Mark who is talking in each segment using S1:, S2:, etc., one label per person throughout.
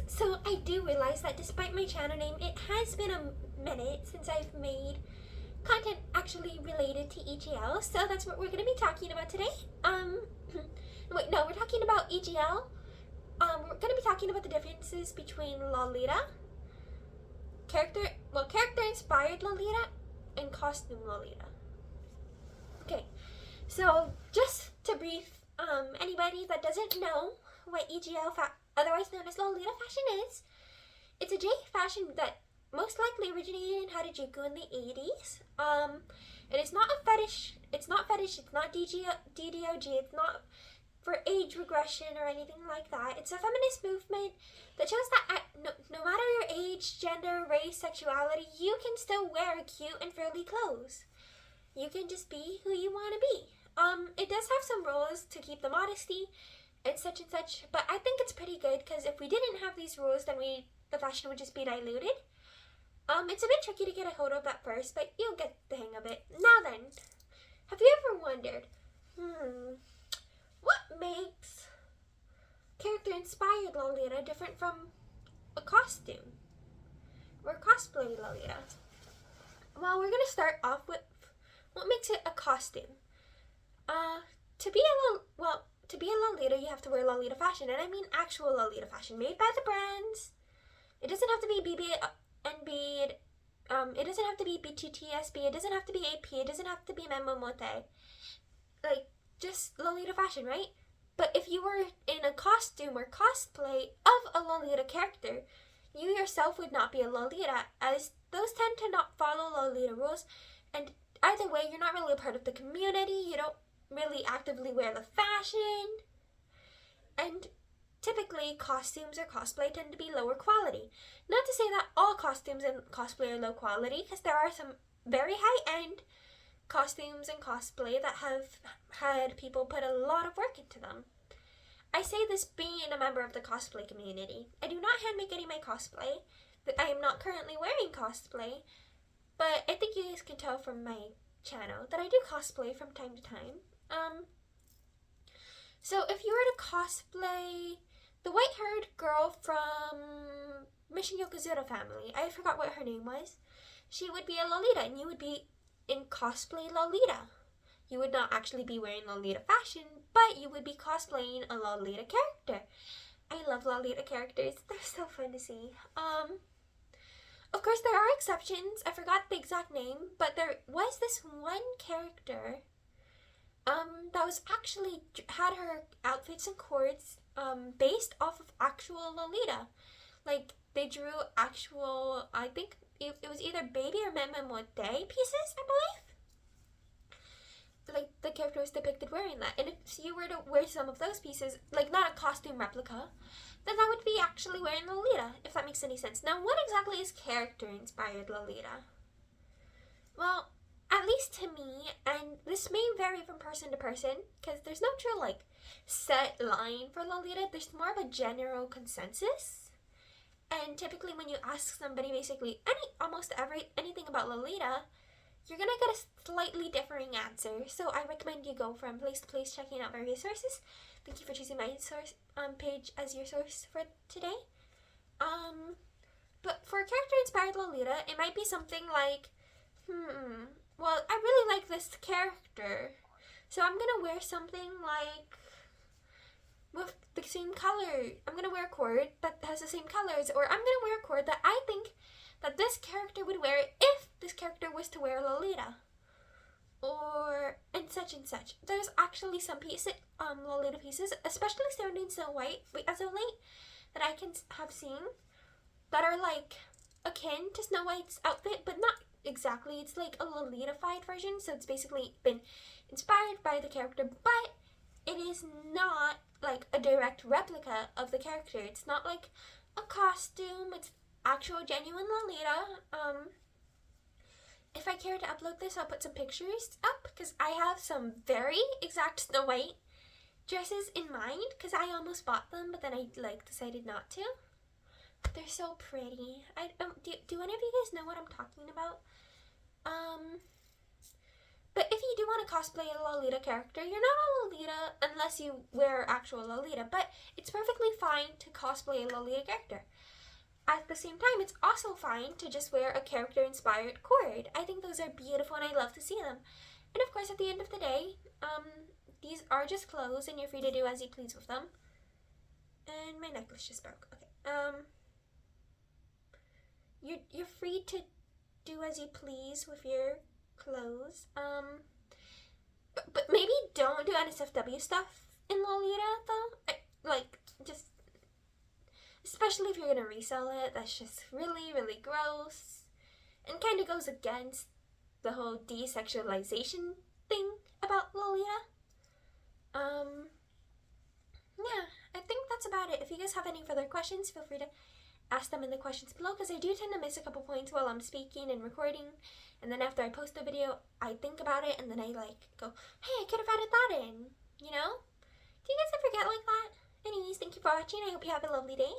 S1: So I do realize that despite my channel name, it has been a minute since I've made content actually related to EGL. So that's what we're going to be talking about today. Wait, no, we're talking about EGL. We're going to be talking about the differences between Lolita, character-inspired Lolita, and costume Lolita. Okay, so just to brief anybody that doesn't know what EGL, otherwise known as Lolita fashion is, it's a J fashion that most likely originated in Harajuku in the 80s. And it's not a fetish, it's not DDOG, it's not for age regression or anything like that. It's a feminist movement that shows that no matter your age, gender, race, sexuality, you can still wear cute and frilly clothes. You can just be who you want to be. It does have some rules to keep the modesty and such, but I think it's pretty good because if we didn't have these rules, then the fashion would just be diluted. It's a bit tricky to get a hold of at first, but you'll get the hang of it. Now then, have you ever wondered, what makes character-inspired Lolita different from a costume or cosplay Lolita? Well, we're gonna start off with what makes it a costume. To be a Lolita, you have to wear Lolita fashion, and I mean actual Lolita fashion made by the brands. It doesn't have to be BB&B. It doesn't have to be BTTSB. It doesn't have to be AP. It doesn't have to be Memomote. Like, just Lolita fashion, right? But if you were in a costume or cosplay of a Lolita character, you yourself would not be a Lolita, as those tend to not follow Lolita rules, and either way, you're not really a part of the community. You don't really actively wear the fashion, and typically costumes or cosplay tend to be lower quality. Not to say that all costumes and cosplay are low quality, because there are some very high-end costumes and cosplay that have had people put a lot of work into them. I say this being a member of the cosplay community. I do not handmake any of my cosplay. I am not currently wearing cosplay, but I think you guys can tell from my channel that I do cosplay from time to time. So if you were to cosplay the white-haired girl from Mission Yokozuna family, I forgot what her name was, she would be a Lolita, and you would be in cosplay Lolita. You would not actually be wearing Lolita fashion, but you would be cosplaying a Lolita character. I love Lolita characters. They're so fun to see. Of course, there are exceptions. I forgot the exact name, but there was this one character that was actually had her outfits and cords based off of actual Lolita. Like, they drew actual, I think it was either baby or Memomote pieces, I believe. Like, the character was depicted wearing that. And if you were to wear some of those pieces, like not a costume replica, then that would be actually wearing Lolita, if that makes any sense. Now, what exactly is character-inspired Lolita? Well, at least to me, and this may vary from person to person, because there's no true, like, set line for Lolita. There's more of a general consensus. And typically when you ask somebody basically anything about Lolita, you're gonna get a slightly differing answer. So I recommend you go from place to place checking out various sources. Thank you for choosing my source page as your source for today. But for character-inspired Lolita, it might be something like, well, I really like this character, so I'm gonna wear something like with the same color. I'm gonna wear a cord that has the same colors, or I'm gonna wear a cord that I think that this character would wear if this character was to wear Lolita, or and such. There's actually some Lolita pieces, especially surrounding Snow White as of late, that I can have seen that are like akin to Snow White's outfit, but not exactly. It's like a Lolita-fied version, so it's basically been inspired by the character, but it is not like a direct replica of the character. It's not like a costume. It's actual genuine Lolita. If I care to upload this, I'll put some pictures up, because I have some very exact Snow White dresses in mind, because I almost bought them, but then I decided not to. They're so pretty. Do any of you guys know what I'm talking about? But if you do want to cosplay a Lolita character, you're not a Lolita unless you wear actual Lolita, but it's perfectly fine to cosplay a Lolita character. at the same time, it's also fine to just wear a character-inspired cord. I think those are beautiful and I love to see them. And of course, at the end of the day, these are just clothes and you're free to do as you please with them. And my necklace just broke. Okay. You're free to do as you please with your clothes. But maybe don't do NSFW stuff in Lolita, though. Just... Especially if you're gonna resell it, that's just really, really gross. And kind of goes against the whole desexualization thing about Lolita. Yeah, I think that's about it. If you guys have any further questions, feel free to ask them in the questions below, because I do tend to miss a couple points while I'm speaking and recording. And then after I post the video, I think about it, and then I go, hey, I could have added that in, you know? Do you guys ever get like that? Anyways, thank you for watching. I hope you have a lovely day.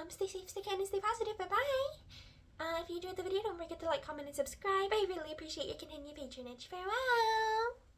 S1: Stay safe, stay kind, and stay positive. Bye-bye. If you enjoyed the video, don't forget to like, comment, and subscribe. I really appreciate your continued patronage. Farewell!